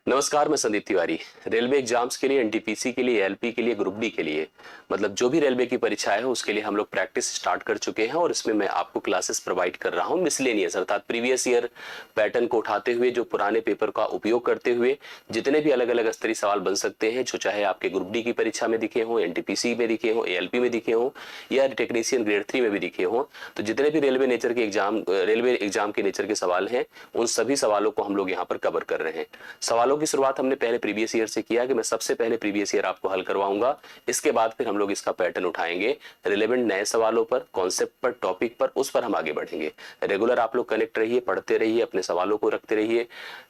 नमस्कार, मैं Sandeep Tiwari. Railway exams के लिए, एनटीपीसी के लिए, एलपी के लिए, ग्रुप डी के लिए, मतलब जो भी रेलवे की परीक्षा है उसके लिए हम लोग प्रैक्टिस स्टार्ट कर चुके हैं और इसमें मैं आपको क्लासेस प्रोवाइड कर रहा हूं मिसलेनियस, अर्थात प्रीवियस ईयर पैटर्न को उठाते हुए, जो पुराने पेपर का उपयोग करते हुए जितने भी अलग अलग स्तरीय सवाल बन सकते हैं, जो चाहे आपके ग्रुप डी की परीक्षा में दिखे हों, एनटीपीसी में दिखे हों, एएलपी में दिखे हों या टेक्नीशियन ग्रेड 3 में भी दिखे हों, तो जितने भी रेलवे एग्जाम के नेचर के सवाल हैं, उन सभी सवालों को हम लोग यहाँ पर कवर कर रहे हैं। सवालों की शुरुआत हमने पहले प्रीवियस ईयर से किया कि मैं सबसे पहले प्रीवियस ईयर आपको हल करवाऊंगा। इसके बाद फिर हम लोग इसका पैटर्न उठाएंगे, रिलेवेंट नए सवालों पर, कॉन्सेप्ट पर, टॉपिक पर, उस पर हम आगे बढ़ेंगे। रेगुलर आप लोग कनेक्ट रहिए, पढ़ते रहिए, अपने सवालों को रखते रहिए,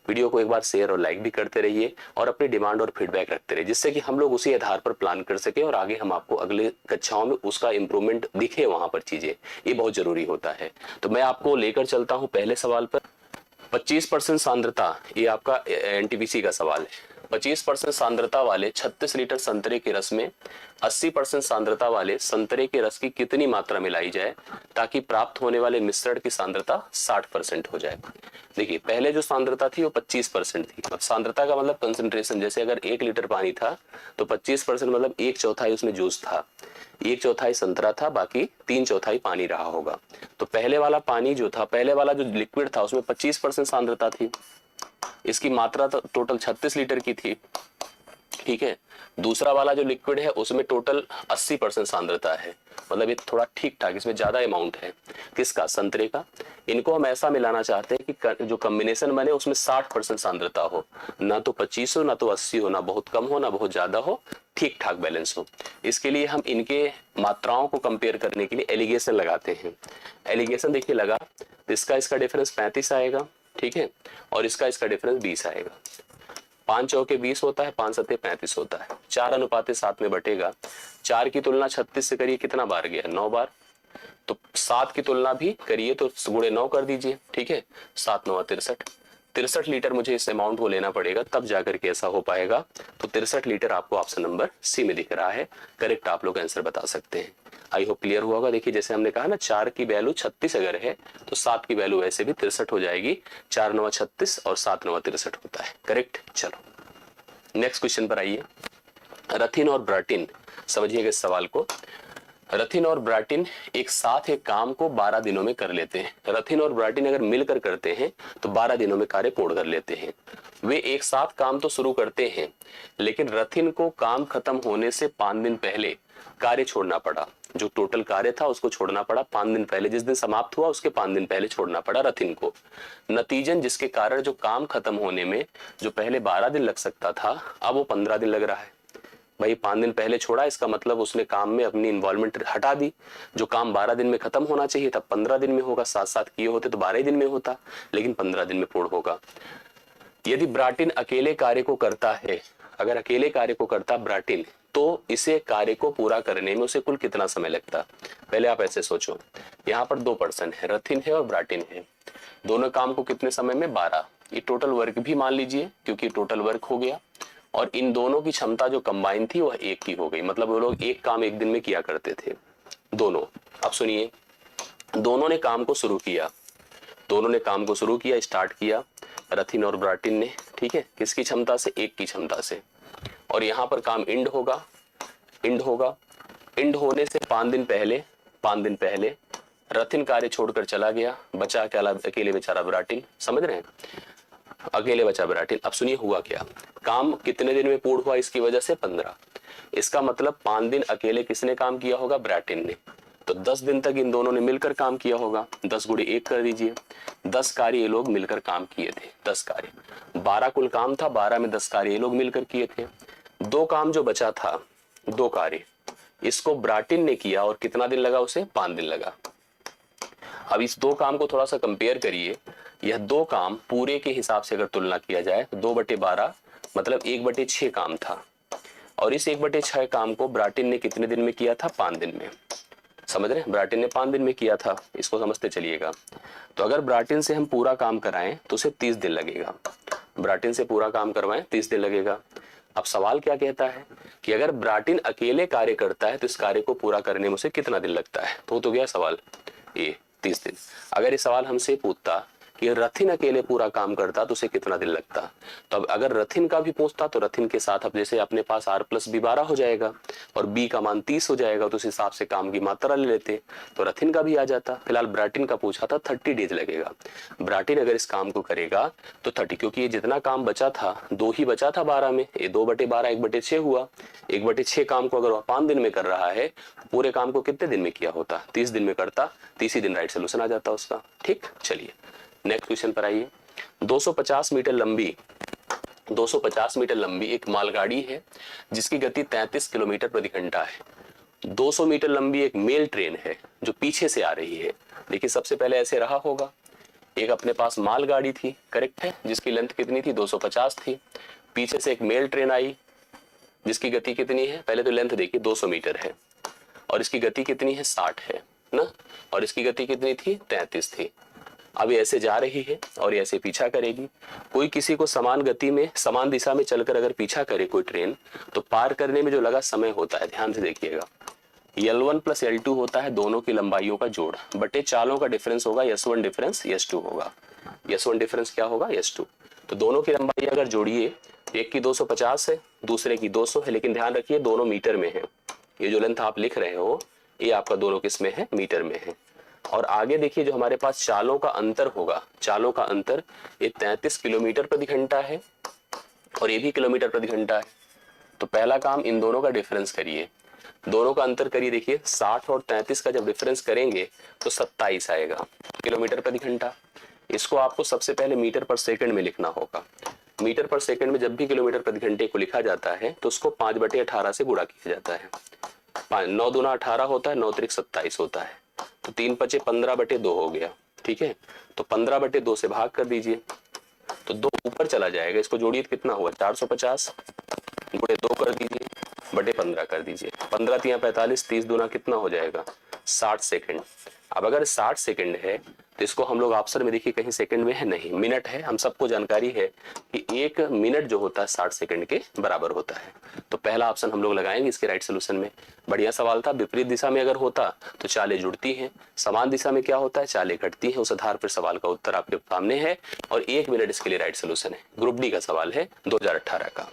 वीडियो को एक बार शेयर और लाइक भी करते रहिए और अपनी डिमांड और फीडबैक रखते रहिए, जिससे कि हम लोग उसी आधार पर प्लान कर सके और आगे हम आपको अगले कक्षाओं में उसका इंप्रूवमेंट दिखे, वहां पर चीजें, ये बहुत जरूरी होता है। तो मैं आपको लेकर चलता हूं पहले सवाल पर। 25% सांद्रता, ये आपका एनटीपीसी का सवाल है। 25% सांद्रता वाले 36 लीटर संतरे के रस में 80% सांद्रता वाले संतरे के रस की कितनी मात्रा मिलाई जाए ताकि प्राप्त होने वाले मिश्रण की सांद्रता 60% हो जाए। देखिए, पहले जो सांद्रता थी वो 25% थी। अब सांद्रता का मतलब कंसंट्रेशन, जैसे अगर 1 लीटर पानी था तो 25% मतलब 1/4 उसमें जूस था, 1/4 संतरा था, बाकी 3/4 पानी रहा होगा। तो पहले वाला पानी जो था, पहले वाला जो लिक्विड था, उसमें 25% सांद्रता थी। इसकी मात्रा तो टोटल 36 लीटर की थी, ठीक है। दूसरा वाला जो लिक्विड है उसमें टोटल 80% सांद्रता है, मतलब ये थोड़ा ठीक ठाक, इसमें ज्यादा अमाउंट है। किसका? संतरे का। इनको हम ऐसा मिलाना चाहते हैं कि जो कॉम्बिनेशन बने उसमें 60% सांद्रता हो, ना तो 25 हो, ना तो 80 हो, ना बहुत कम हो, ना बहुत ज्यादा हो, ठीक ठाक बैलेंस हो। इसके लिए हम इनके मात्राओं को कंपेयर करने के लिए एलिगेशन लगाते हैं। एलिगेशन देखिए लगा, इसका डिफरेंस 35 आएगा, ठीक है, और इसका डिफरेंस 20 आएगा। 5 चौके 20 होता है, 5 सत्ते 35 होता है। 4:7 में बटेगा। 4 की तुलना 36 से करिए, कितना बार गया? 9 बार। तो 7 की तुलना भी करिए तो गुणे 9 कर दीजिए, ठीक है। 7 9 63, 63 लीटर मुझे इस अमाउंट को लेना पड़ेगा, तब जाकर के ऐसा हो पाएगा। तो 63 लीटर आपको ऑप्शन नंबर सी में दिख रहा है, करेक्ट आप लोग आंसर बता सकते हैं। आई होप क्लियर हुआ होगा। देखिए, जैसे हमने कहा ना, 4 की वैल्यू 36 अगर है तो 7 की वैल्यू वैसे भी 63 हो जाएगी। 4 9 36 और 7 9 63 होता है, करेक्ट। चलो नेक्स्ट क्वेश्चन पर आइए। रथिन और ब्राटिन, समझिएगा इस सवाल को। रथिन और ब्राटिन एक साथ एक काम को 12 दिनों में कर लेते हैं। रथिन और ब्राटिन अगर मिलकर करते हैं तो 12 दिनों में कार्य पूर्ण कर लेते हैं। वे एक साथ काम तो शुरू करते हैं, लेकिन रथिन को काम खत्म होने से 5 दिन पहले कार्य छोड़ना पड़ा। जो टोटल कार्य था उसको छोड़ना पड़ा 5 दिन पहले, जिस दिन समाप्त हुआ उसके 5 दिन पहले छोड़ना पड़ा रथिन को। नतीजन जिसके कारण जो काम खत्म होने में जो पहले 12 दिन लग सकता था, अब वो 15 दिन लग रहा है। भाई 5 दिन पहले छोड़ा, इसका मतलब उसने काम में अपनी इन्वॉल्वमेंट हटा दी। जो काम 12 दिन में खत्म होना चाहिए था 15 दिन में होगा, साथ साथ किए होते तो 12 दिन में होता, लेकिन 15 दिन में पूर्ण होगा। यदि ब्राटिन अकेले कार्य को करता है, अगर अकेले कार्य को करता ब्राटिन, तो इसे कार्य को पूरा करने में उसे कुल कितना समय लगता? पहले आप ऐसे सोचो, यहाँ पर 2 पर्सन है, रथिन है और ब्राटिन है। दोनों काम को कितने समय में? 12। ये टोटल वर्क भी मान लीजिए, क्योंकि टोटल वर्क हो गया, और इन दोनों की क्षमता जो कंबाइन थी वह 1 की हो गई। मतलब वो लोग एक काम एक दिन में किया करते थे दोनों। अब सुनिए, दोनों ने काम को शुरू किया, दोनों ने काम को शुरू किया, स्टार्ट किया, रथिन और ब्राटिन ने, ठीक है। किसकी क्षमता से? 1 की क्षमता से। और यहाँ पर काम इंड होगा, इंड होगा। इंड होने से 5 दिन पहले, 5 दिन पहले रथिन कार्य छोड़कर चला गया, बचा अकेले बेचारा ब्राटिन। समझ रहे हैं? अकेले बचा ब्राटिन। अब सुनिए हुआ क्या, काम कितने दिन में पूर्ण हुआ इसकी वजह से? 15। इसका मतलब 5 दिन अकेले किसने काम किया होगा? ब्राटिन ने। तो 10 दिन तक इन दोनों ने मिलकर काम किया होगा। 10 गुणे 1 कर दीजिए, 10 कार्य ये लोग मिलकर काम किए थे। 10 कार्य, 12 कुल काम था, 12 में 10 कार्य ये लोग मिलकर किए थे। 2 काम जो बचा था, 2 कार्य, इसको ब्राटिन ने किया और कितना दिन लगा उसे? 5 दिन लगा। अब इस 2 काम को थोड़ा सा कंपेयर करिए। यह 2 काम पूरे के हिसाब से अगर तुलना किया जाए तो 2/12 मतलब 1/6 काम था, और इस 1/6 काम को ब्राटिन ने कितने दिन में किया था? 5 दिन में। समझ रहे हैं? ब्राटिन ने 5 दिन में किया था, इसको समझते चलिएगा। तो अगर ब्राटिन से हम पूरा काम कराएं तो उसे 30 दिन लगेगा। ब्राटिन से पूरा काम करवाएं 30 दिन लगेगा। अब सवाल क्या कहता है कि अगर ब्राटिन अकेले कार्य करता है तो इस कार्य को पूरा करने में उसे कितना दिन लगता है? तो गया सवाल ए 30 दिन। अगर ये सवाल हमसे पूछता कि रथिन अकेले पूरा काम करता तो उसे कितना दिन लगता। तो अब अगर रथिन का भी पूछता तो रथिन के साथ अब जैसे अपने पास r प्लस बी 12 हो जाएगा और b का मान 30 हो जाएगा, तो उस हिसाब से काम की मात्रा ले लेते तो रथिन का भी आ जाता। फिलहाल ब्राटिन का पूछा था 30 डेज लगेगा। ब्राटिन अगर इस काम को करेगा तो 30, क्योंकि ये जितना काम बचा था 2 ही बचा था 12 में, ये 2/12 1/6 हुआ। 1/6 काम को अगर वह 5 दिन में कर रहा है तो पूरे काम को कितने दिन में किया होता, 30 दिन में करता, 30 ही दिन राइट सोल्यूशन आ जाता उसका। ठीक, चलिए नेक्स्ट क्वेश्चन पर आइए। 250 मीटर लंबी एक मालगाड़ी है जिसकी गति 33 किलोमीटर प्रति घंटा है। 200 मीटर लंबी एक मेल ट्रेन है जो पीछे से आ रही है। देखिए सबसे पहले ऐसे रहा होगा, एक अपने पास मालगाड़ी थी, करेक्ट है, जिसकी लेंथ कितनी थी 250 थी। पीछे से एक मेल ट्रेन आई जिसकी गति कितनी है, पहले तो लेंथ देखिए 200 मीटर है और इसकी गति कितनी है 60 है ना, और इसकी गति कितनी थी 33 थी। अब ये ऐसे जा रही है और ऐसे पीछा करेगी। कोई किसी को समान गति में समान दिशा में चलकर अगर पीछा करे कोई ट्रेन, तो पार करने में जो लगा समय होता है, ध्यान से देखिएगा, L1 प्लस L2 होता है दोनों की लंबाइयों का जोड़ बटे चालों का डिफरेंस होगा, S1 डिफरेंस S2 होगा। S1 डिफरेंस क्या होगा S2। तो दोनों की लंबाई अगर जोड़िए, एक की 250 है दूसरे की 200 है, लेकिन ध्यान रखिए दोनों मीटर में है। ये जो लेंथ आप लिख रहे हो ये आपका दोनों किस में है, मीटर में है। और आगे देखिए जो हमारे पास चालों का अंतर होगा, चालों का अंतर ये 33 किलोमीटर प्रति घंटा है और ये भी किलोमीटर प्रति घंटा है। तो पहला काम इन दोनों का डिफरेंस करिए, दोनों का अंतर करिए। देखिए 60 और 33 का जब डिफरेंस करेंगे तो 27 आएगा किलोमीटर प्रति घंटा। इसको आपको सबसे पहले मीटर पर सेकंड में लिखना होगा। मीटर पर सेकंड में जब भी किलोमीटर प्रति घंटे को लिखा जाता है तो उसको 5/18 से गुणा किया जाता है। 9 दूना 18 होता है, 9 त्रिक 27 होता है, तो 3 पचे 15/2 हो गया। ठीक है, तो 15/2 से भाग कर दीजिए तो 2 ऊपर चला जाएगा, इसको जोड़िए कितना हुआ 450 गुणे 2 कर दीजिए बटे 15 कर दीजिए। 15 तिया 45, 30 दूना कितना हो जाएगा 60 सेकंड। अब अगर 60 सेकंड है तो इसको हम लोग ऑप्शन में देखिए कहीं सेकंड में है, नहीं मिनट है। हम सबको जानकारी है कि 1 मिनट जो होता है 60 सेकंड के बराबर होता है। तो पहला ऑप्शन हम लोग लगाएंगे इसके राइट सोल्यूशन में। बढ़िया सवाल था। विपरीत दिशा में अगर होता तो चालें जुड़ती हैं, समान दिशा में क्या होता है चालें घटती हैं। उस आधार पर सवाल का उत्तर आपके सामने है और 1 मिनट इसके लिए राइट सोल्यूशन है। ग्रुप डी का सवाल है 2018 का।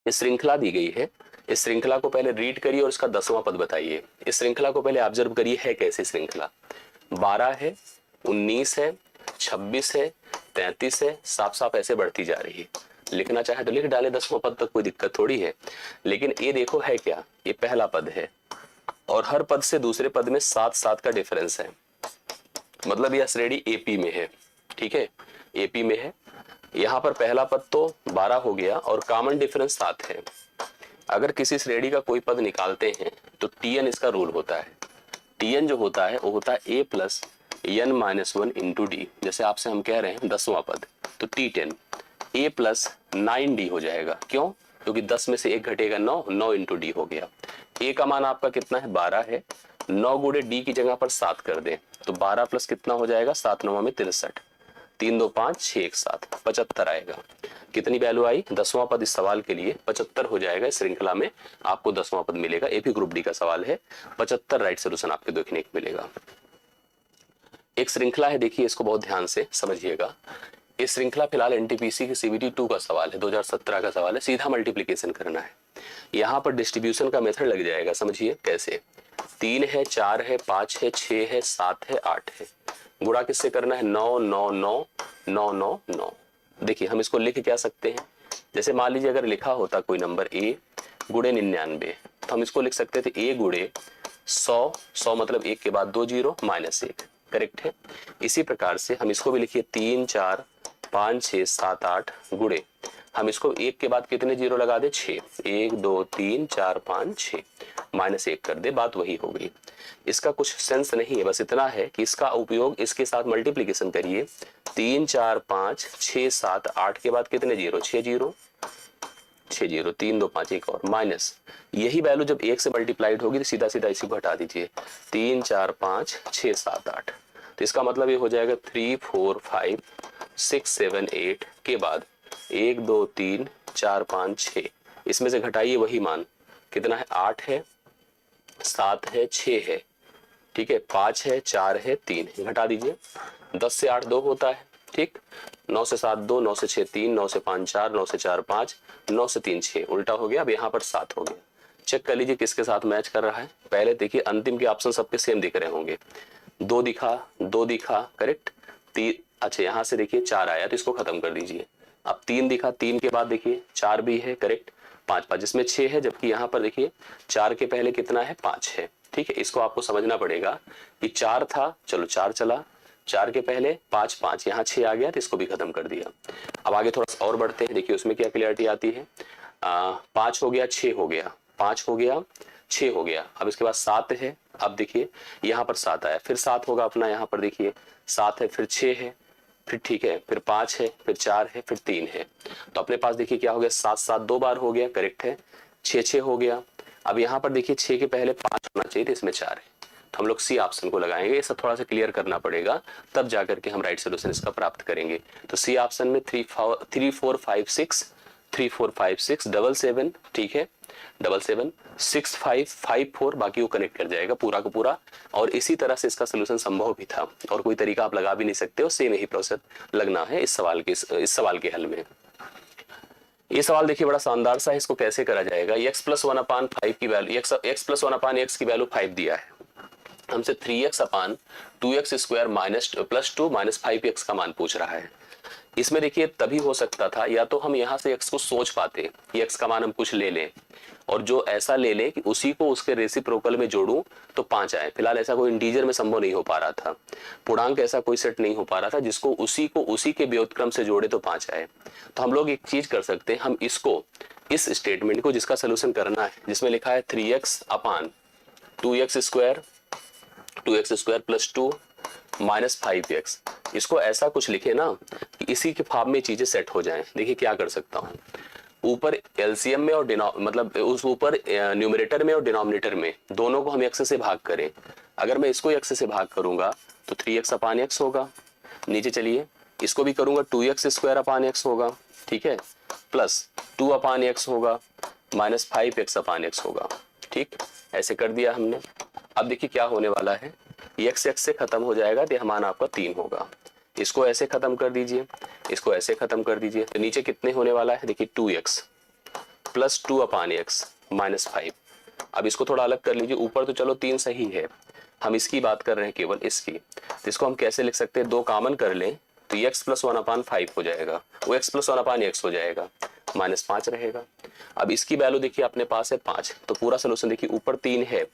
इस श्रृंखला दी गई है, इस श्रृंखला को पहले रीड करिए और इसका 10वां पद बताइए। इस श्रृंखला को पहले ऑब्जर्व करिए है कैसी श्रृंखला। 12 है, 19 है, 26 है, 33 है, साफ साफ ऐसे बढ़ती जा रही है। लिखना चाहे तो लिख डाले 10वां पद तक, कोई दिक्कत थोड़ी है। लेकिन ये देखो है क्या, ये पहला पद है और हर पद से दूसरे पद में 7-7 का डिफरेंस है, मतलब यह श्रेणी एपी में है। ठीक है, एपी में है। यहाँ पर पहला पद तो 12 हो गया और कॉमन डिफरेंस 7 है। अगर किसी श्रेणी का कोई पद निकालते हैं तो टीएन इसका रूल होता है। टीएन जो होता है वो होता है a plus n minus 1 into d. जैसे आपसे हम कह रहे हैं 10वां पद, तो T10 ए प्लस 9D हो जाएगा। क्यों? क्योंकि 10 में से 1 घटेगा 9, 9 इंटू डी हो गया। ए का मान आपका कितना है 12 है, 9 गुणे डी की जगह पर 7 कर दे तो 12 प्लस कितना हो जाएगा 7 9 में 63, 3 2 5 6 1 7 75 आएगा। कितनी वैल्यू आई 10वां पद इस सवाल के लिए 75 हो जाएगा। इस श्रृंखला में आपको 10वां पद मिलेगा। ये भी ग्रुप डी का सवाल है, 75 राइट सोल्यूशन आपके देखने को मिलेगा। एक श्रृंखला है, देखिए इसको बहुत ध्यान से समझिएगा। इस श्रृंखला फिलहाल एनटीपीसी की सीबीटी 2 का सवाल है, 2017 का सवाल है। सीधा मल्टीप्लीकेशन करना है, यहाँ पर डिस्ट्रीब्यूशन का मेथड लग जाएगा। समझिए कैसे, 3 है, 4 है, 5 है, 6 है, 7 है, 8 है। गुणा किससे करना है 9 9 9 9 9 9। देखिए हम इसको लिख क्या सकते हैं, जैसे मान लीजिए अगर लिखा होता कोई नंबर a गुणे 99, तो हम इसको लिख सकते थे a गुणे 100, 100 मतलब 1 के बाद 2 जीरो माइनस 1, करेक्ट है। इसी प्रकार से हम इसको भी लिखिए 3 4 5 6 7 8 गुणे, हम इसको 1 के बाद कितने जीरो लगा दे 6, 1 2 3 4 5 6 माइनस 1 कर दे, बात वही हो गई। इसका कुछ सेंस नहीं है, बस इतना है कि इसका उपयोग इसके साथ मल्टीप्लीकेशन करिए। 3 4 5 6 7 8 के बाद कितने जीरो 6 जीरो 6 जीरो 3 2 5 1 और माइनस, यही वैल्यू जब 1 से मल्टीप्लाइड होगी तो सीधा सीधा इसी को हटा दीजिए 3 4 5 6 7 8। तो इसका मतलब ये हो जाएगा 3 4 5 6 7 8 के बाद 1 2 3 4 5 6, इसमें से घटाइए वही मान कितना है 8 है 7 है 6 है, ठीक है 5 है 4 है 3 है, घटा दीजिए 10 से 8 2 होता है, ठीक। 9 से 7 2, 9 से 6 3, 9 से 5 4, 9 से 4 5, 9 से 3 6, उल्टा हो गया। अब यहाँ पर 7 हो गया। चेक कर लीजिए किसके साथ मैच कर रहा है। पहले देखिए अंतिम के ऑप्शन सबके सेम दिख रहे होंगे। 2 दिखा, 2 दिखा, करेक्ट। 3, अच्छा यहाँ से देखिए 4 आया तो इसको खत्म कर दीजिए। अब 3 दिखा, 3 के बाद देखिए 4 भी है, करेक्ट। 5 5 जिसमें 6 है, जबकि यहाँ पर देखिए 4 के पहले कितना है, 5 है, ठीक है। इसको आपको समझना पड़ेगा कि 4 था, चलो 4 चला, 4 के पहले 5 5, यहाँ 6 आ गया तो इसको भी खत्म कर दिया। अब आगे थोड़ा सा और बढ़ते हैं, देखिए उसमें क्या क्लियरिटी आती है। 5 हो गया, 6 हो गया, 5 हो गया, 6 हो गया। अब इसके बाद 7 है, अब देखिए यहाँ पर 7 आया, फिर 7 होगा अपना, यहाँ पर देखिए 7 है, फिर 6 है, फिर ठीक है, फिर 5 है, फिर 4 है, फिर 3 है। तो अपने पास देखिए क्या हो गया, 7 7 2 बार हो गया, करेक्ट है। 6 6 हो गया। अब यहाँ पर देखिए 6 के पहले 5 होना चाहिए, तो इसमें 4 है, तो हम लोग सी ऑप्शन को लगाएंगे। ये सब थोड़ा सा क्लियर करना पड़ेगा, तब जाकर के हम राइट सोल्यूशन इसका प्राप्त करेंगे। तो सी ऑप्शन में 3 4 5 6, 3 4 5 6 7 7, ठीक है, 7 7 6 5 5 4, बाकी वो कनेक्ट कर जाएगा पूरा का पूरा। और इसी तरह से इसका सोल्यूशन संभव भी था, और कोई तरीका आप लगा भी नहीं सकते हो, सेम यही प्रोसेस लगना है इस सवाल के हल में। ये सवाल देखिए बड़ा शानदार सा है, इसको कैसे करा जाएगा। x प्लस 1/5 की वैल्यू, x प्लस 1/x की वैल्यू 5 दिया है हमसे। 3x/2x² minus plus 2 minus 5x का मान पूछ रहा है। इसमें देखिए तभी हो सकता था, या तो हम यहाँ से x को सोच पाते कि x का मान हम कुछ ले लें, और जो ऐसा ले लें कि उसी को उसके रेसिप्रोकल में जोड़ूं तो 5 आए। फिलहाल ऐसा कोई इंटीजर में संभव नहीं हो पा रहा था, पूर्णांक ऐसा कोई सेट नहीं हो पा रहा था जिसको उसी के व्युत्क्रम से जोड़े तो 5 आए। तो हम लोग एक चीज कर सकते हैं, हम इसको, इस स्टेटमेंट को जिसका सोल्यूशन करना है, जिसमें लिखा है 3x/2x² 2x² plus 2 minus 5x, इसको ऐसा कुछ लिखे ना कि इसी के फॉर्म में चीजें सेट हो जाएं। देखिए क्या कर सकता हूं, ऊपर एलसीएम में और मतलब उस ऊपर न्यूमरेटर में और डिनोमिनेटर में दोनों को हम x से भाग करें। अगर मैं इसको x से भाग करूंगा तो 3x/x होगा। नीचे चलिए, इसको भी करूंगा 2x² होगा, ठीक है, प्लस 2/x होगा, माइनस 5x/x होगा, ठीक। ऐसे कर दिया हमने। अब देखिए क्या होने वाला है, x से खत्म हो जाएगा तो यह मान आपका 3 होगा। इसको ऐसे खत्म कर दीजिए, इसको ऐसे खत्म कर दीजिए, तो नीचे कितने होने वाला है, देखिए 2x प्लस 2/x माइनस 5। अब इसको थोड़ा अलग कर लीजिए, ऊपर तो चलो 3 सही है, हम इसकी बात कर रहे हैं, केवल इसकी। तो इसको हम कैसे लिख सकते हैं, 2 कॉमन कर लें तो x प्लस 1/5 हो जाएगा, वो x प्लस 1/x हो जाएगा, माइनस 5 रहेगा। अब इसकी वैल्यू देखिए अपने पास है 5, तो पूरा सोल्यूशन देखिए ऊपर 3 है,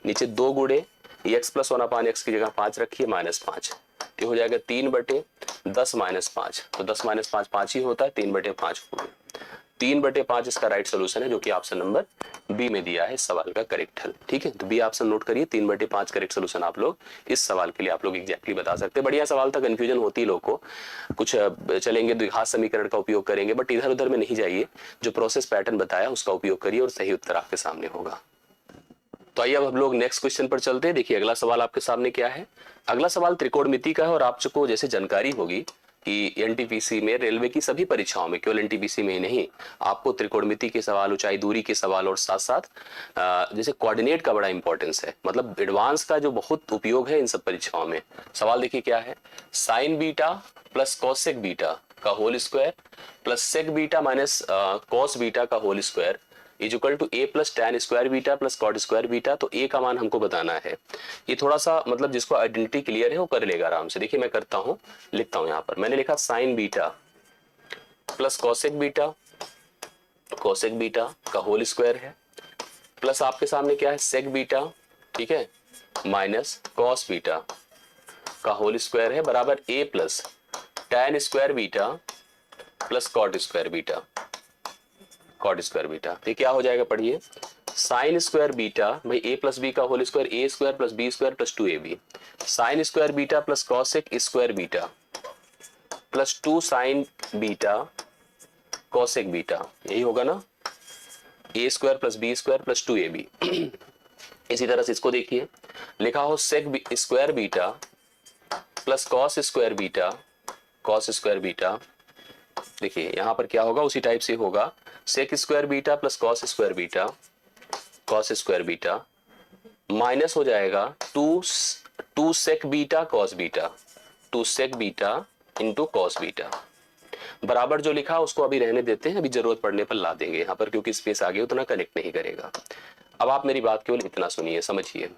नीचे 2 गुणे x प्लस 1/x की जगह 5 रखिए, माइनस 5, ये हो जाएगा 3/10 माइनस 5। तो 10 माइनस 5 5 ही होता है, 3/5 हो गया। 3/5 इसका राइट सोल्यूशन है, जो कि ऑप्शन नंबर बी में दिया है इस सवाल का करेक्ट हल, ठीक है। तो बी ऑप्शन नोट करिए, 3/5 करेक्ट सोल्यूशन आप लोग इस सवाल के लिए आप लोग एग्जैक्टली बता सकते हैं। बढ़िया सवाल था, कंफ्यूजन होती है लोग को, कुछ चलेंगे द्विघात समीकरण का उपयोग करेंगे, बट इधर उधर में नहीं जाइए, जो प्रोसेस पैटर्न बताया उसका उपयोग करिए और सही उत्तर आपके सामने होगा। तो आइए अब हम लोग नेक्स्ट क्वेश्चन पर चलते हैं। देखिए अगला सवाल आपके सामने क्या है। अगला सवाल त्रिकोणमिति का है, और आपको जैसे जानकारी होगी कि एनटीपीसी में, रेलवे की सभी परीक्षाओं में, केवल एनटीपीसी में ही नहीं, आपको त्रिकोणमिति के सवाल, ऊंचाई दूरी के सवाल, और साथ साथ जैसे कोऑर्डिनेट का बड़ा इंपॉर्टेंस है, मतलब एडवांस का जो बहुत उपयोग है इन सब परीक्षाओं में। सवाल देखिए क्या है, sine beta plus cosec beta का whole square plus sec beta minus cos beta का whole square is equal to a plus tan square beta plus cot square beta. तो a का मान हमको बताना है। ये थोड़ा सा मतलब जिसको आइडेंटिटी क्लियर है वो कर लेगा आराम से। देखिए मैं करता हूँ, लिखता हूँ, यहाँ पर मैंने लिखा sine beta plus cosec beta का होल स्क्वायर है, प्लस आपके सामने क्या है, सेक बीटा, ठीक है, माइनस कॉस बीटा का होल स्क्वायर है, बराबर a plus tan square beta plus cot square beta. तो क्या हो जाएगा, पढ़िए, साइन स्क्वायर बीटा भाई a प्लस बी का whole square, a square plus B square plus 2ab, sine square beta plus cosec square beta plus 2 sign beta cosec beta, यही होगा ना, a square plus B square plus 2ab। इसी तरह से इसको देखिए, लिखा हो sec square beta plus cos square beta. देखिए यहां पर क्या होगा, उसी टाइप से होगा, sec square beta plus cos square beta minus हो जाएगा 2 sec beta cos beta, two sec beta into cos beta. बराबर जो लिखा उसको अभी रहने देते हैं, अभी जरूरत पड़ने पर ला देंगे यहाँ पर, क्योंकि स्पेस आगे उतना कनेक्ट नहीं करेगा। अब आप मेरी बात केवल इतना सुनिए, समझिए।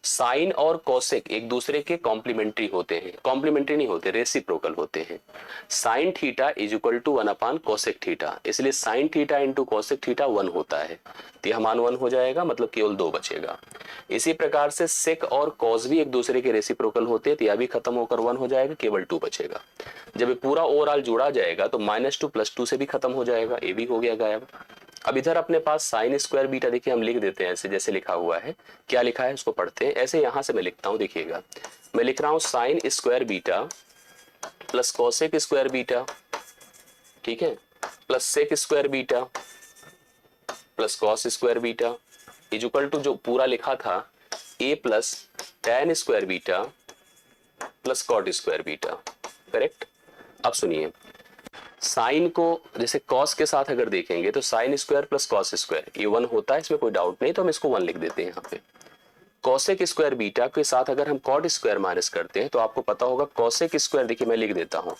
साइन और कोसेक एक दूसरे के कॉम्प्लीमेंट्री होते हैं, कॉम्प्लीमेंट्री नहीं होते, रेसिप्रोकल होते हैं। Sine theta is equal to 1 upon cosec theta, इसलिए sine theta into cosec theta 1 होता है, तो यह मान 1 हो जाएगा, मतलब केवल 2 बचेगा। इसी प्रकार से सेक और कॉस भी एक दूसरे के रेसिप्रोकल होते हैं, तो यह भी खत्म होकर 1 हो जाएगा, केवल 2 बचेगा। जब ये पूरा ओवरऑल जोड़ा जाएगा तो -2 + 2 से भी खत्म हो जाएगा, ये भी हो गया गायब। अब इधर अपने पास साइन स्क्वायर बीटा, देखिए हम लिख देते हैं ऐसे जैसे लिखा हुआ है, क्या लिखा है उसको पढ़ते हैं। ऐसे यहां से मैं लिखता हूं, देखिएगा मैं लिख रहा हूं sine square beta plus cosec square beta, ठीक है, plus sec square beta plus cos square beta is equal to जो पूरा लिखा था a plus tan square beta plus cot square beta, correct. अब सुनिए, साइन को जैसे कॉस के साथ अगर देखेंगे तो sine square plus cos square ये 1 होता है, इसमें कोई डाउट नहीं, तो हम इसको 1 लिख देते हैं यहाँ पे। कॉसेक स्क्वायर बीटा के साथ अगर हम कॉट स्क्वायर माइनस करते हैं तो आपको पता होगा कॉसेक स्क्वायर, देखिए मैं लिख देता हूँ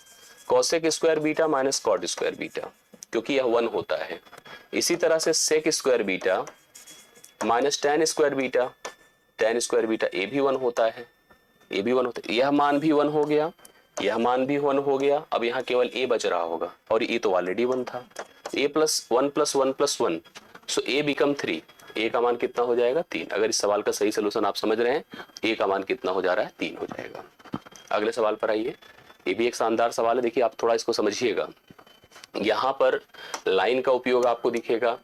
cosec square beta minus cot square beta, क्योंकि यह 1 होता है। इसी तरह से sec square beta minus tan square beta, tan square beta ये भी 1 होता है, ये भी 1 होता है, यह मान भी 1 हो गया, यह मान भी 1 हो गया। अब यहाँ केवल a बच रहा होगा, और ये तो ऑलरेडी 1 था, a plus 1 plus 1 plus 1, so a become 3, a का मान कितना हो जाएगा 3। अगर इस सवाल का सही सोल्यूशन आप समझ रहे हैं, a का मान कितना हो जा रहा है 3 हो जाएगा। अगले सवाल पर आइए, ये भी एक शानदार सवाल है, देखिए आप थोड़ा इसको समझिएगा। यहाँ पर लाइन का उपयोग आपको दिखेगा,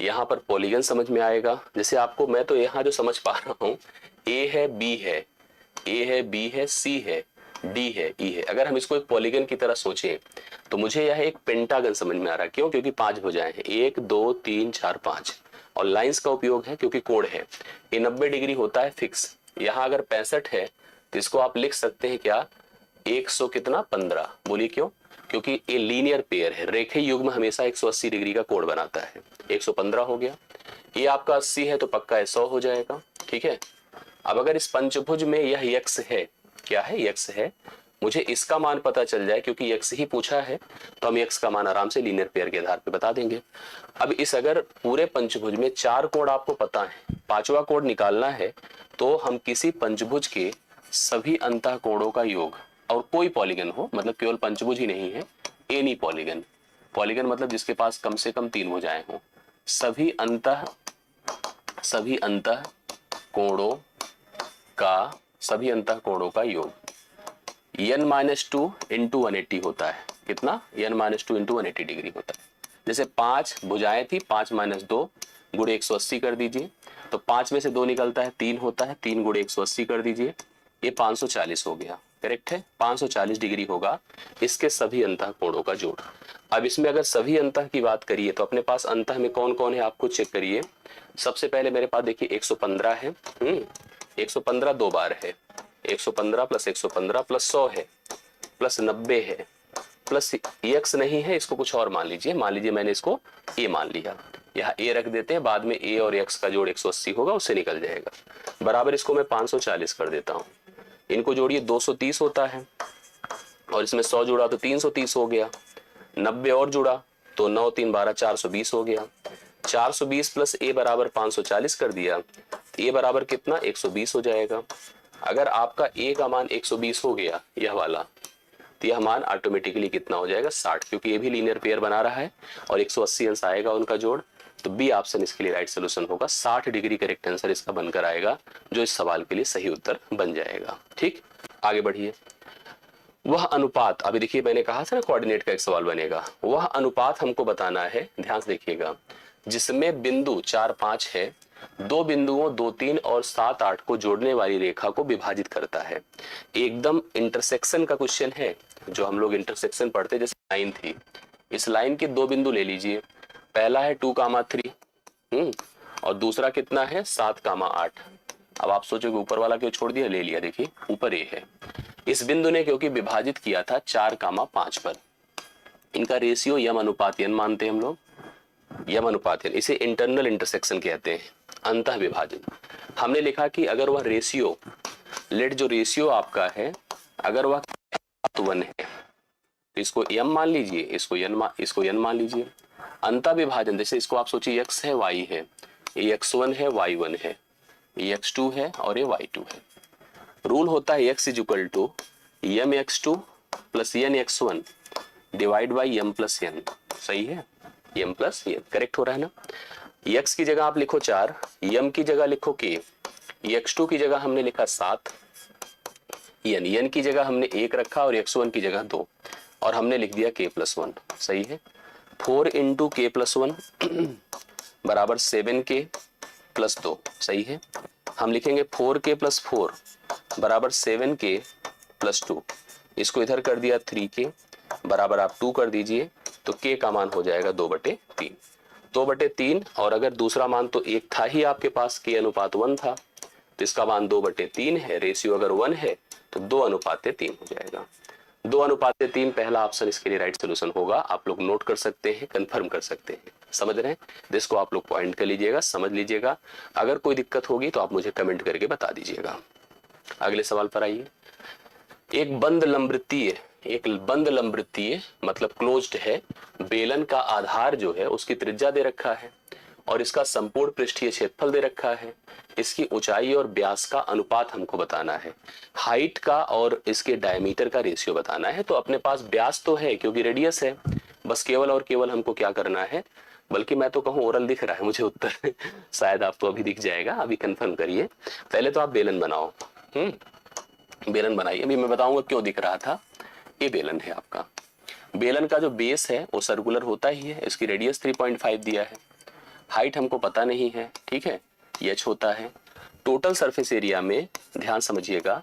यहाँ पर पॉलीगन समझ में आएगा। जैसे आपको मैं तो यहाँ जो समझ पा रहा हूँ, a है, b है, a है, b है, c है, d है, e है। अगर हम इसको एक पॉलीगन की तरह सोचें तो मुझे यह एक पेंटागन समझ में आ रहा है। क्यों? क्योंकि 5 भुजाएं हैं, 1 2 3 4 5, और लाइंस का उपयोग है क्योंकि कोण है। ये 90 डिग्री होता है फिक्स। यहाँ अगर 65 है तो इसको आप लिख सकते हैं क्या, 100 कितना 15। बोलिए क्यों? क्योंकि ये लीनियर पेयर है, रेखीय युग्म हमेशा 180 डिग्री का कोण बनाता है। 115 हो गया, ये आपका 80 है तो पक्का 100 हो जाएगा, ठीक है। अब अगर इस पंचभुज में यह यक्स है, क्या है, यक्स है, मुझे इसका मान पता चल जाए क्योंकि यक्स ही पूछा है, तो हम यक्स का मान आराम से लीनियर पेयर के आधार पे बता देंगे। अब इस अगर पूरे पंचभुज में 4 कोण आपको पता है, 5वां कोण निकालना है, तो हम किसी पंचभुज के सभी अंतः कोणों का योग, और कोई पॉलीगन हो, मतलब केवल पंचभुज ही नहीं है, एनी पॉलीगन, पॉलीगन मतलब जिसके पास कम से कम 3 भुजाएं हो, सभी अंतः कोणों का योग n-2 इंटू 180 होता है। कितना? n-2 इंटू 180 डिग्री होता है। जैसे 5 भुजाएं थी, 5 - 2 गुणे 180 कर दीजिए, तो 5 में से 2 निकलता है, 3 होता है, 3 गुणे 180 कर दीजिए, ये 540 हो गया, करेक्ट है। 540 डिग्री होगा इसके सभी अंतः कोणों का जोड़। अब इसमें अगर सभी अंतः की बात करिए तो अपने पास अंतः में कौन कौन है आप खुद चेक करिए। सबसे पहले मेरे पास देखिए 115 है, 115 2 बार है, 115 प्लस 115 प्लस 100 है, प्लस 90 है, प्लस एक्स नहीं है, इसको कुछ और मान लीजिए, मैंने इसको ए मान लिया, यहाँ ए रख देते हैं, बाद में ए और एक्स का जोड़ 180 होगा, उससे निकल जाएगा। बराबर इसको मैं 540 कर देता हूँ, इनको जोड़िए 230 होता है, और इसमें 100 जुड़ा तो 330 हो गया, 90 और जुड़ा तो 9 3 12 420 हो गया, 420 प्लस ए बराबर 540 कर दिया, ए बराबर कितना 120 हो जाएगा। अगर आपका ए का मान 120 हो गया यह वाला, तो यह मान ऑटोमेटिकली कितना हो जाएगा 60, क्योंकि ये भी लीनियर पेयर बना रहा है और 180 अंश आएगा उनका जोड़, तो बी ऑप्शन इसके लिए राइट सोल्यूशन होगा। 60 डिग्री करेक्ट आंसर इसका बनकर आएगा, जो इस सवाल के लिए सही उत्तर बन जाएगा। ठीक, आगे बढ़िए। वह अनुपात, अभी देखिए मैंने कहा था ना कोऑर्डिनेट का एक सवाल बनेगा, वह अनुपात हमको बताना है, ध्यान से देखिएगा, जिसमें बिंदु 4 5 है, 2 बिंदुओं 2 3 और 7 8 को जोड़ने वाली रेखा को विभाजित करता है। एकदम इंटरसेक्शन का क्वेश्चन है, जो हम लोग इंटरसेक्शन पढ़ते, जैसे लाइन थी, इस लाइन के 2 बिंदु ले लीजिए, पहला है 2,3 और दूसरा कितना है 7,8। अब आप सोचोगे ऊपर वाला क्यों छोड़ दिया, ले लिया, देखिए ऊपर ए है। इस बिंदु ने क्योंकि विभाजित किया था 4,5 पर, इनका रेशियो यम अनुपात n मानते हैं हम लोग, यम अनुपात n, इसे इंटरनल इंटरसेक्शन कहते हैं, अंतः विभाजन। हमने लिखा कि अगर वह रेशियो, लेट जो रेशियो आपका है अगर वह तो 1 है तो इसको m मान लीजिए, इसको n मान लीजिए। अंतर विभाजन जैसे इसको आप सोचिए x है y है, ये x1 है y1 है, ये x2 है और ये y2 है। रूल होता है x equal to m x2 plus n x1 divide by m plus n। सही है, m प्लस n करेक्ट हो रहा है ना। x की जगह आप लिखो 4, m की जगह लिखो k, x2 की जगह हमने लिखा 7, n की जगह हमने 1 रखा और x1 की जगह 2 और हमने लिख दिया k प्लस 1। सही है, 4 इंटू k प्लस 1 बराबर 7k प्लस 2। सही है, हम लिखेंगे 4k प्लस 4 बराबर 7k प्लस 2। इसको इधर कर दिया 3k बराबर आप 2 कर दीजिए तो k का मान हो जाएगा 2/3। 2/3 और अगर दूसरा मान तो 1 था ही आपके पास, k अनुपात 1 था तो इसका मान 2/3 है। रेशियो अगर 1 है तो 2:3 हो जाएगा। 2:3 पहला ऑप्शन इसके लिए राइट सोल्यूशन होगा। आप लोग नोट कर सकते हैं, कंफर्म कर सकते हैं। समझ रहे हैं, जिसको आप लोग पॉइंट कर लीजिएगा, समझ लीजिएगा। अगर कोई दिक्कत होगी तो आप मुझे कमेंट करके बता दीजिएगा। अगले सवाल पर आइए। एक बंद लंबवृत्तीय मतलब क्लोज्ड है बेलन का आधार जो है उसकी त्रिज्या दे रखा है और इसका संपूर्ण पृष्ठीय क्षेत्रफल दे रखा है। इसकी ऊंचाई और व्यास का अनुपात हमको बताना है। हाइट का और इसके डायमीटर का रेशियो बताना है। तो अपने पास व्यास तो है क्योंकि रेडियस है, बस केवल और केवल हमको क्या करना है, बल्कि मैं तो कहूँ ओरल दिख रहा है मुझे उत्तर शायद आपको अभी दिख जाएगा, अभी कंफर्म करिए। पहले तो आप बेलन बनाओ, बेलन बनाइए। अभी मैं बताऊंगा क्यों दिख रहा था। ये बेलन है आपका। बेलन का जो बेस है वो सर्कुलर होता ही है। इसकी रेडियस 3.5 दिया है, हाइट हमको पता नहीं है, ठीक है, h होता है। टोटल सरफेस एरिया में ध्यान समझिएगा,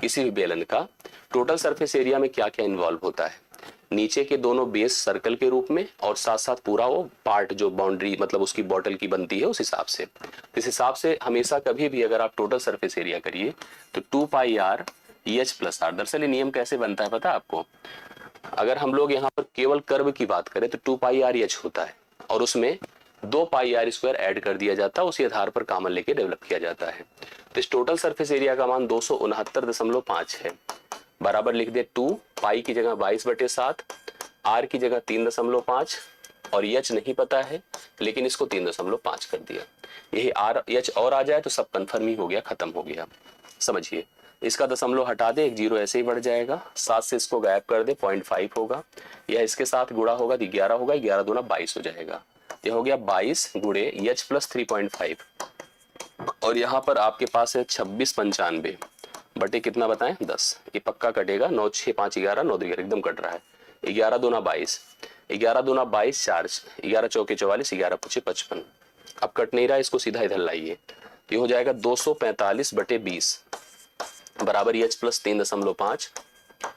किसी भी बेलन का टोटल सरफेस एरिया में क्या क्या इन्वॉल्व होता है। नीचे के दोनों बेस सर्कल के रूप में और साथ साथ पूरा वो पार्ट जो बाउंड्री मतलब उसकी बॉटल की बनती है उस हिसाब से। इस हिसाब से हमेशा कभी भी अगर आप टोटल सरफेस एरिया करिए तो 2πr EH प्लस आर। दरअसल ये नियम कैसे बनता है पता है आपको। अगर हम लोग यहाँ पर केवल कर्व की बात करें तो 2πr EH होता है और उसमें 2πr² ऐड कर दिया जाता है, उसी आधार पर कॉमन लेके डेवलप किया जाता है। तो इस टोटल सरफेस एरिया का मान 269.5 है। बराबर लिख दे 2 पाई की जगह 22/7, r की जगह 3.5 और h नहीं पता है लेकिन इसको 3.5 कर दिया। यही r h और आ जाए तो सब कंफर्म ही हो गया, खत्म हो गया। समझिए, इसका दशमलव हटा दे, एक जीरो ऐसे ही बढ़ जाएगा। 7 से इसको गायब कर दे, 0.5 होगा। यह इसके साथ गुणा होगा तो 11 होगा, 11 दूना 22 हो जाएगा। यह हो गया 22 गुणे h प्लस 3.5 और यहाँ पर आपके पास है 2695 बटे कितना बताएं 10। ये पक्का कटेगा, 9 6 5 11 9 2 11 एकदम कट रहा है। 11 दूना 22, 11 दूना 22 4, 11 चौके 44, 11 पचे 55। अब कट नहीं रहा, इसको सीधा इधर लाइए। ये हो जाएगा 245/20 बराबर h प्लस 3.5।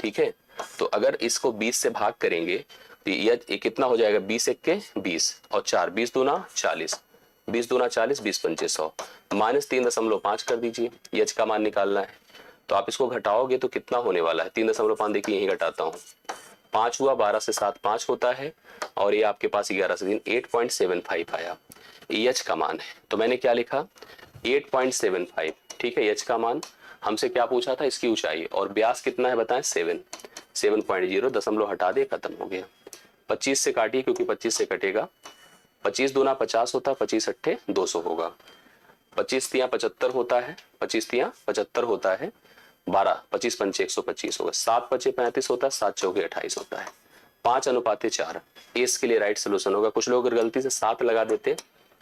ठीक है, तो अगर इसको 20 से भाग करेंगे तो ये कितना हो जाएगा, 20 1 20 और 4 20 दूना 40, 20 दूना 40, 20 पंचे 100 माइनस 3.5 कर दीजिए। h का मान निकालना है तो आप इसको घटाओगे तो कितना होने वाला है, 3.5 देखिए यही घटाता हूँ, 5 हुआ, 12 से 7 5 होता है और ये आपके पास 11 से 3 8.75 आया। h का मान है तो मैंने क्या लिखा 8.75। ठीक है, h का मान हमसे क्या पूछा था, इसकी ऊंचाई, और व्यास कितना है बताएं 7.0, दशमलव हटा दे, खत्म हो गया। 25 से काटिए क्योंकि 25 से कटेगा, 25 दूना 50 होता है, 25 अट्ठे 200 होगा, 25 तिया 75 होता है, 25 तिया 75 होता है, 12 25 पंचे 125 होगा, 7 पचे 35 होता है, 7 चौके 28 होता है, 5:4। इसके लिए राइट सोल्यूशन होगा। कुछ लोग अगर गलती से 7 लगा देते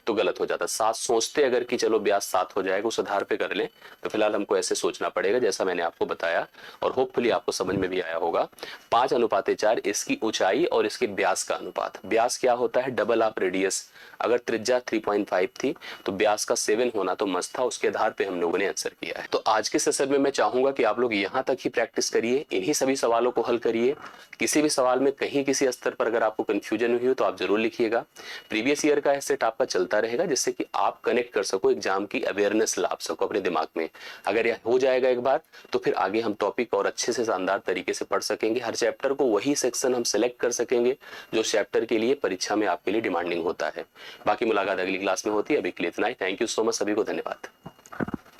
तो गलत हो जाता। 7 सोचते अगर कि चलो ब्याज 7 हो जाएगा उस आधार पे कर लें, तो फिलहाल हमको ऐसे सोचना पड़ेगा जैसा मैंने आपको बताया और होपफुली आपको समझ में भी आया होगा। 5:4 इसकी ऊंचाई और इसके ब्यास का अनुपात। ब्यास क्या होता है, डबल ऑफ रेडियस। अगर त्रिज्या 3.5 थी तो ब्यास का 7 होना तो मस्त था, उसके आधार पे हम लोगों ने आंसर किया है। तो आज के सेशन में मैं चाहूंगा कि आप लोग यहाँ तक ही प्रैक्टिस करिए, इन्हीं सभी सवालों को हल करिए। किसी भी सवाल में कहीं किसी स्तर पर अगर आपको कंफ्यूजन हुई हो तो आप जरूर लिखिएगा। प्रीवियस ईयर का सेट आपका चलता रहेगा जिससे कि आप कनेक्ट कर सको, एग्जाम की अवेयरनेस ला सको अपने दिमाग में। अगर यह हो जाएगा एक बार तो फिर आगे हम टॉपिक और अच्छे से शानदार तरीके से पढ़ सकेंगे। हर चैप्टर को वही सेक्शन हम सिलेक्ट कर सकेंगे जो चैप्टर के लिए परीक्षा में आपके लिए डिमांडिंग होता है। बाकी मुलाकात अगली क्लास में होती है, अभी के लिए इतना ही। थैंक यू सो मच, सभी को धन्यवाद।